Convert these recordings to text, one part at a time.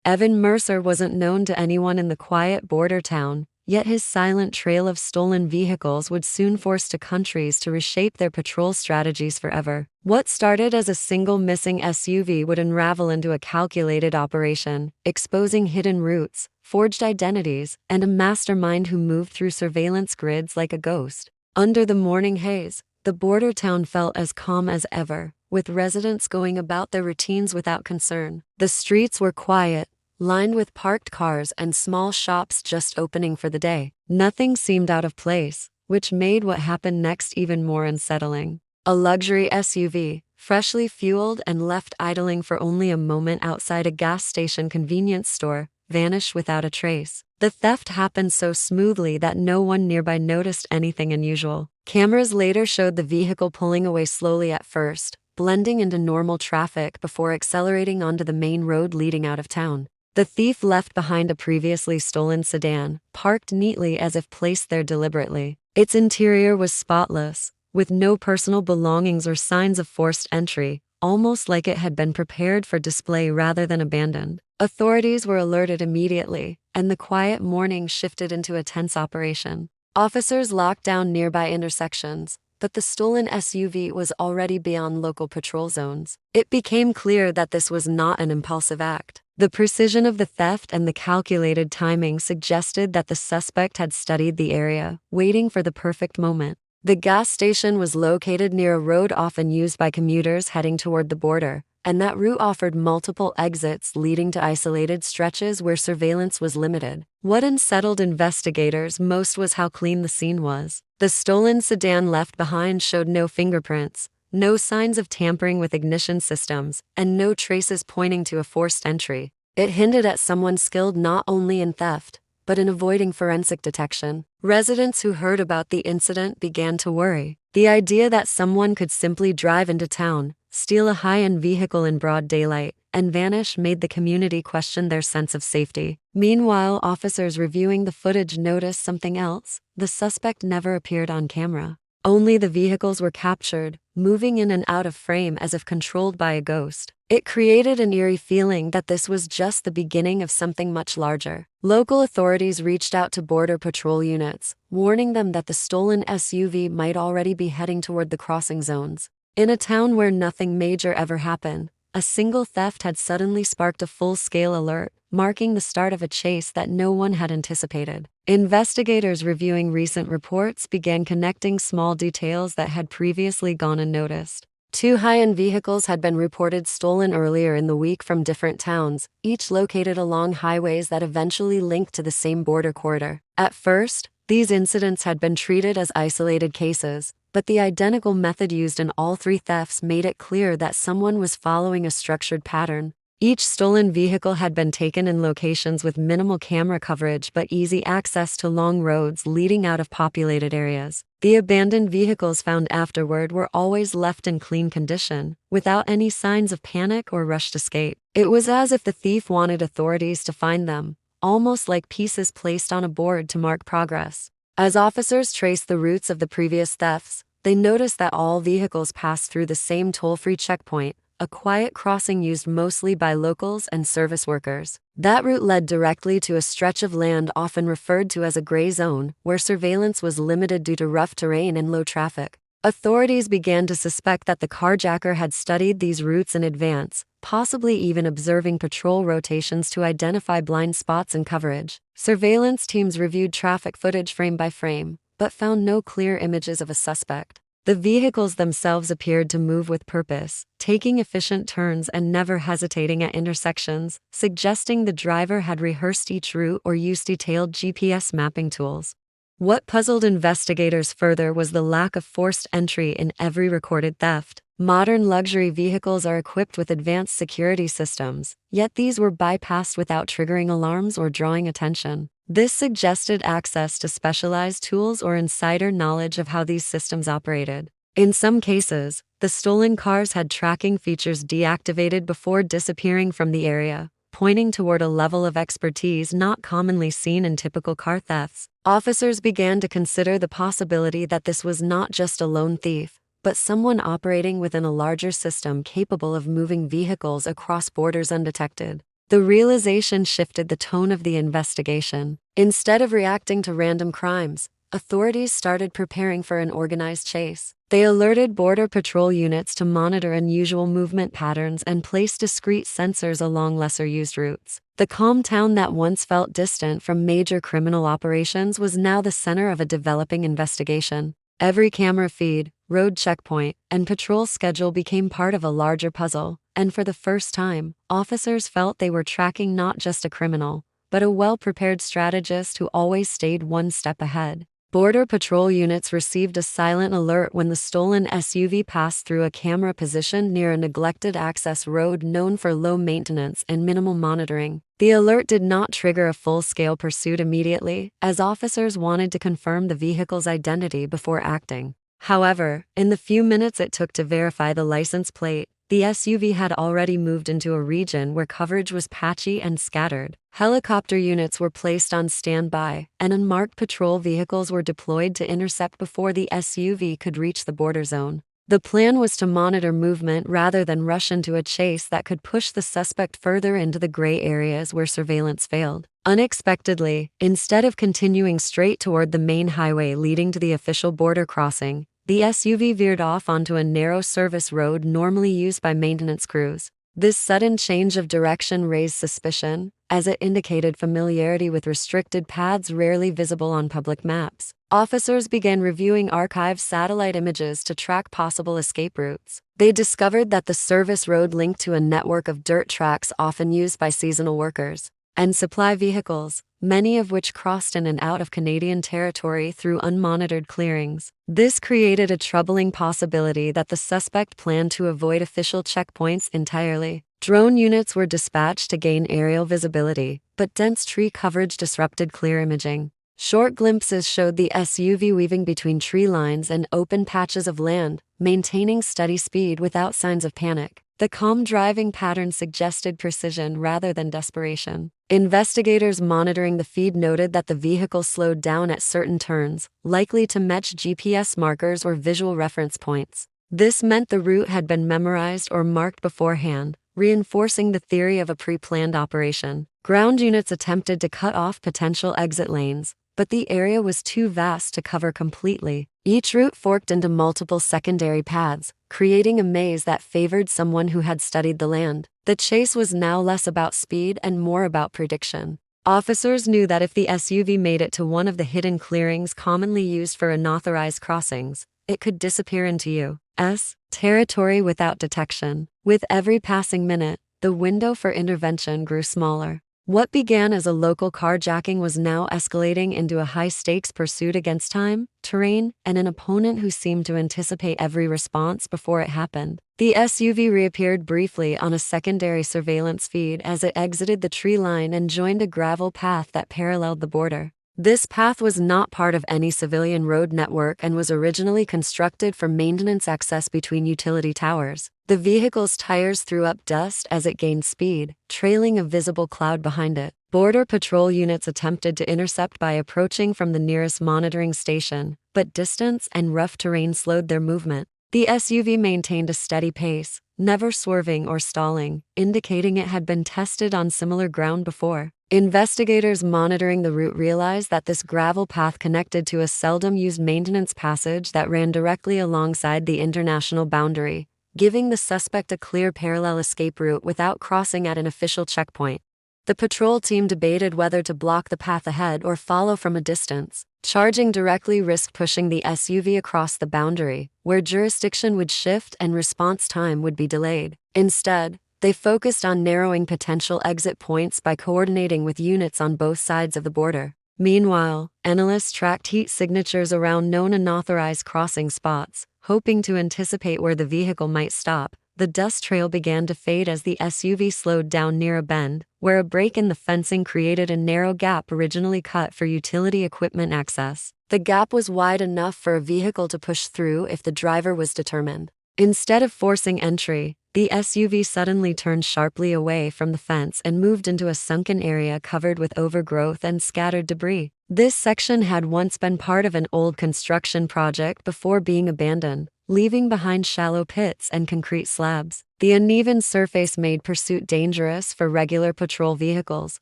Evan Mercer wasn't known to anyone in the quiet border town, yet his silent trail of stolen vehicles would soon force countries to reshape their patrol strategies forever. What started as a single missing SUV would unravel into a calculated operation, exposing hidden routes, forged identities, and a mastermind who moved through surveillance grids like a ghost. Under the morning haze, the border town felt as calm as ever, with residents going about their routines without concern. The streets were quiet, lined with parked cars and small shops just opening for the day. Nothing seemed out of place, which made what happened next even more unsettling. A luxury SUV, freshly fueled and left idling for only a moment outside a gas station convenience store, vanished without a trace. The theft happened so smoothly that no one nearby noticed anything unusual. Cameras later showed the vehicle pulling away slowly at first, blending into normal traffic before accelerating onto the main road leading out of town. The thief left behind a previously stolen sedan, parked neatly as if placed there deliberately. Its interior was spotless, with no personal belongings or signs of forced entry, almost like it had been prepared for display rather than abandoned. Authorities were alerted immediately, and the quiet morning shifted into a tense operation. Officers locked down nearby intersections, but the stolen SUV was already beyond local patrol zones. It became clear that this was not an impulsive act. The precision of the theft and the calculated timing suggested that the suspect had studied the area, waiting for the perfect moment. The gas station was located near a road often used by commuters heading toward the border, and that route offered multiple exits leading to isolated stretches where surveillance was limited. What unsettled investigators most was how clean the scene was. The stolen sedan left behind showed no fingerprints, no signs of tampering with ignition systems, and no traces pointing to a forced entry. It hinted at someone skilled not only in theft, but in avoiding forensic detection. Residents who heard about the incident began to worry. The idea that someone could simply drive into town, steal a high-end vehicle in broad daylight, and vanish made the community question their sense of safety. Meanwhile, officers reviewing the footage noticed something else. The suspect never appeared on camera. Only the vehicles were captured, moving in and out of frame as if controlled by a ghost. It created an eerie feeling that this was just the beginning of something much larger. Local authorities reached out to border patrol units, warning them that the stolen SUV might already be heading toward the crossing zones. In a town where nothing major ever happened, a single theft had suddenly sparked a full-scale alert, marking the start of a chase that no one had anticipated. Investigators reviewing recent reports began connecting small details that had previously gone unnoticed. 2 high-end vehicles had been reported stolen earlier in the week from different towns, each located along highways that eventually linked to the same border corridor. At first, these incidents had been treated as isolated cases, but the identical method used in all 3 thefts made it clear that someone was following a structured pattern. Each stolen vehicle had been taken in locations with minimal camera coverage but easy access to long roads leading out of populated areas. The abandoned vehicles found afterward were always left in clean condition, without any signs of panic or rushed escape. It was as if the thief wanted authorities to find them, almost like pieces placed on a board to mark progress. As officers traced the routes of the previous thefts, they noticed that all vehicles passed through the same toll-free checkpoint, a quiet crossing used mostly by locals and service workers. That route led directly to a stretch of land often referred to as a gray zone, where surveillance was limited due to rough terrain and low traffic. Authorities began to suspect that the carjacker had studied these routes in advance, possibly even observing patrol rotations to identify blind spots in coverage. Surveillance teams reviewed traffic footage frame by frame, but found no clear images of a suspect. The vehicles themselves appeared to move with purpose, taking efficient turns and never hesitating at intersections, suggesting the driver had rehearsed each route or used detailed GPS mapping tools. What puzzled investigators further was the lack of forced entry in every recorded theft. Modern luxury vehicles are equipped with advanced security systems, yet these were bypassed without triggering alarms or drawing attention. This suggested access to specialized tools or insider knowledge of how these systems operated. In some cases, the stolen cars had tracking features deactivated before disappearing from the area, pointing toward a level of expertise not commonly seen in typical car thefts. Officers began to consider the possibility that this was not just a lone thief, but someone operating within a larger system capable of moving vehicles across borders undetected. The realization shifted the tone of the investigation. Instead of reacting to random crimes, authorities started preparing for an organized chase. They alerted Border Patrol units to monitor unusual movement patterns and placed discreet sensors along lesser-used routes. The calm town that once felt distant from major criminal operations was now the center of a developing investigation. Every camera feed, road checkpoint, and patrol schedule became part of a larger puzzle, and for the first time, officers felt they were tracking not just a criminal, but a well-prepared strategist who always stayed one step ahead. Border Patrol units received a silent alert when the stolen SUV passed through a camera positioned near a neglected access road known for low maintenance and minimal monitoring. The alert did not trigger a full-scale pursuit immediately, as officers wanted to confirm the vehicle's identity before acting. However, in the few minutes it took to verify the license plate, the SUV had already moved into a region where coverage was patchy and scattered. Helicopter units were placed on standby, and unmarked patrol vehicles were deployed to intercept before the SUV could reach the border zone. The plan was to monitor movement rather than rush into a chase that could push the suspect further into the gray areas where surveillance failed. Unexpectedly, instead of continuing straight toward the main highway leading to the official border crossing, the SUV veered off onto a narrow service road normally used by maintenance crews. This sudden change of direction raised suspicion, as it indicated familiarity with restricted paths rarely visible on public maps. Officers began reviewing archived satellite images to track possible escape routes. They discovered that the service road linked to a network of dirt tracks often used by seasonal workers and supply vehicles, many of which crossed in and out of Canadian territory through unmonitored clearings. This created a troubling possibility that the suspect planned to avoid official checkpoints entirely. Drone units were dispatched to gain aerial visibility, but dense tree coverage disrupted clear imaging. Short glimpses showed the SUV weaving between tree lines and open patches of land, maintaining steady speed without signs of panic. The calm driving pattern suggested precision rather than desperation. Investigators monitoring the feed noted that the vehicle slowed down at certain turns, likely to match GPS markers or visual reference points. This meant the route had been memorized or marked beforehand, reinforcing the theory of a pre-planned operation. Ground units attempted to cut off potential exit lanes, but the area was too vast to cover completely. Each route forked into multiple secondary paths, creating a maze that favored someone who had studied the land. The chase was now less about speed and more about prediction. Officers knew that if the SUV made it to one of the hidden clearings commonly used for unauthorized crossings, it could disappear into U.S. territory without detection. With every passing minute, the window for intervention grew smaller. What began as a local carjacking was now escalating into a high-stakes pursuit against time, terrain, and an opponent who seemed to anticipate every response before it happened. The SUV reappeared briefly on a secondary surveillance feed as it exited the tree line and joined a gravel path that paralleled the border. This path was not part of any civilian road network and was originally constructed for maintenance access between utility towers. The vehicle's tires threw up dust as it gained speed, trailing a visible cloud behind it. Border Patrol units attempted to intercept by approaching from the nearest monitoring station, but distance and rough terrain slowed their movement. The SUV maintained a steady pace, never swerving or stalling, indicating it had been tested on similar ground before. Investigators monitoring the route realized that this gravel path connected to a seldom-used maintenance passage that ran directly alongside the international boundary, giving the suspect a clear parallel escape route without crossing at an official checkpoint. The patrol team debated whether to block the path ahead or follow from a distance. Charging directly risked pushing the SUV across the boundary, where jurisdiction would shift and response time would be delayed. Instead, they focused on narrowing potential exit points by coordinating with units on both sides of the border. Meanwhile, analysts tracked heat signatures around known unauthorized crossing spots, hoping to anticipate where the vehicle might stop. The dust trail began to fade as the SUV slowed down near a bend, where a break in the fencing created a narrow gap originally cut for utility equipment access. The gap was wide enough for a vehicle to push through if the driver was determined. Instead of forcing entry, the SUV suddenly turned sharply away from the fence and moved into a sunken area covered with overgrowth and scattered debris. This section had once been part of an old construction project before being abandoned, leaving behind shallow pits and concrete slabs. The uneven surface made pursuit dangerous for regular patrol vehicles,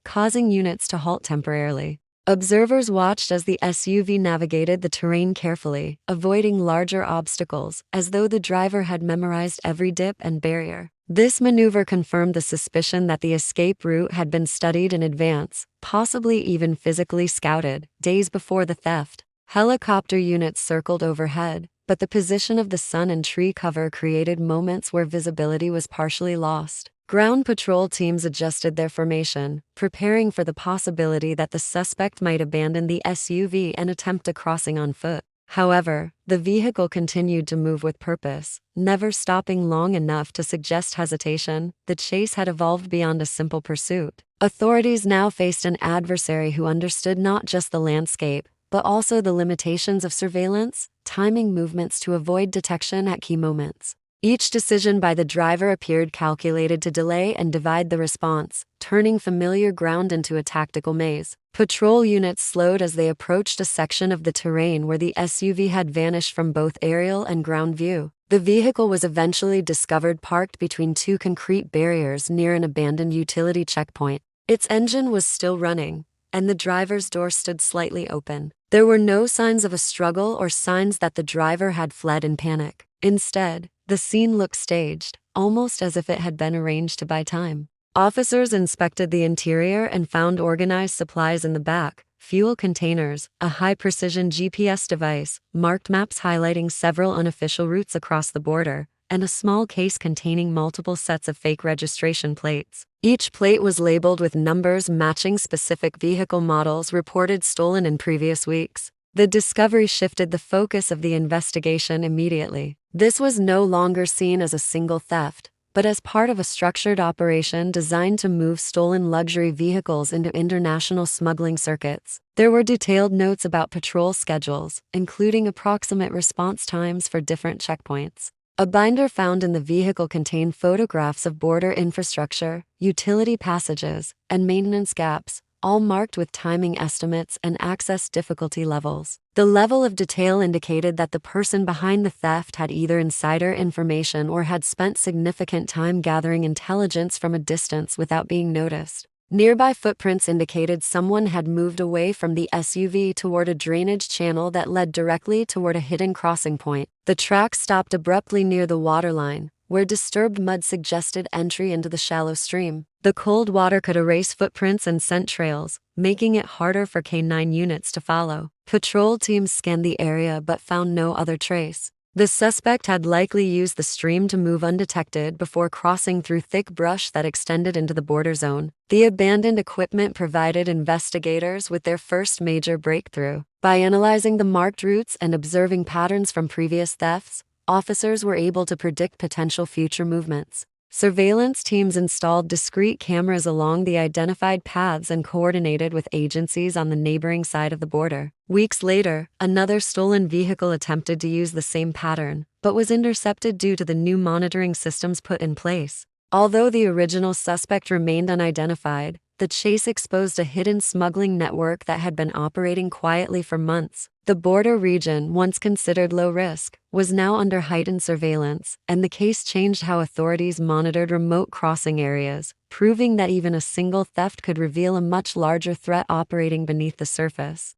causing units to halt temporarily. Observers watched as the SUV navigated the terrain carefully, avoiding larger obstacles, as though the driver had memorized every dip and barrier. This maneuver confirmed the suspicion that the escape route had been studied in advance, possibly even physically scouted, days before the theft. Helicopter units circled overhead, but the position of the sun and tree cover created moments where visibility was partially lost. Ground patrol teams adjusted their formation, preparing for the possibility that the suspect might abandon the SUV and attempt a crossing on foot. However, the vehicle continued to move with purpose, never stopping long enough to suggest hesitation. The chase had evolved beyond a simple pursuit. Authorities now faced an adversary who understood not just the landscape, but also the limitations of surveillance, timing movements to avoid detection at key moments. Each decision by the driver appeared calculated to delay and divide the response, turning familiar ground into a tactical maze. Patrol units slowed as they approached a section of the terrain where the SUV had vanished from both aerial and ground view. The vehicle was eventually discovered parked between two concrete barriers near an abandoned utility checkpoint. Its engine was still running, and the driver's door stood slightly open. There were no signs of a struggle or signs that the driver had fled in panic. Instead, the scene looked staged, almost as if it had been arranged to buy time. Officers inspected the interior and found organized supplies in the back: fuel containers, a high-precision GPS device, marked maps highlighting several unofficial routes across the border, and a small case containing multiple sets of fake registration plates. Each plate was labeled with numbers matching specific vehicle models reported stolen in previous weeks. The discovery shifted the focus of the investigation immediately. This was no longer seen as a single theft, but as part of a structured operation designed to move stolen luxury vehicles into international smuggling circuits. There were detailed notes about patrol schedules, including approximate response times for different checkpoints. A binder found in the vehicle contained photographs of border infrastructure, utility passages, and maintenance gaps, all marked with timing estimates and access difficulty levels. The level of detail indicated that the person behind the theft had either insider information or had spent significant time gathering intelligence from a distance without being noticed. Nearby footprints indicated someone had moved away from the SUV toward a drainage channel that led directly toward a hidden crossing point. The track stopped abruptly near the waterline, where disturbed mud suggested entry into the shallow stream. The cold water could erase footprints and scent trails, making it harder for K9 units to follow. Patrol teams scanned the area but found no other trace. The suspect had likely used the stream to move undetected before crossing through thick brush that extended into the border zone. The abandoned equipment provided investigators with their first major breakthrough. By analyzing the marked routes and observing patterns from previous thefts, officers were able to predict potential future movements. Surveillance teams installed discrete cameras along the identified paths and coordinated with agencies on the neighboring side of the border. Weeks later, another stolen vehicle attempted to use the same pattern, but was intercepted due to the new monitoring systems put in place. Although the original suspect remained unidentified, the chase exposed a hidden smuggling network that had been operating quietly for months. The border region, once considered low risk, was now under heightened surveillance, and the case changed how authorities monitored remote crossing areas, proving that even a single theft could reveal a much larger threat operating beneath the surface.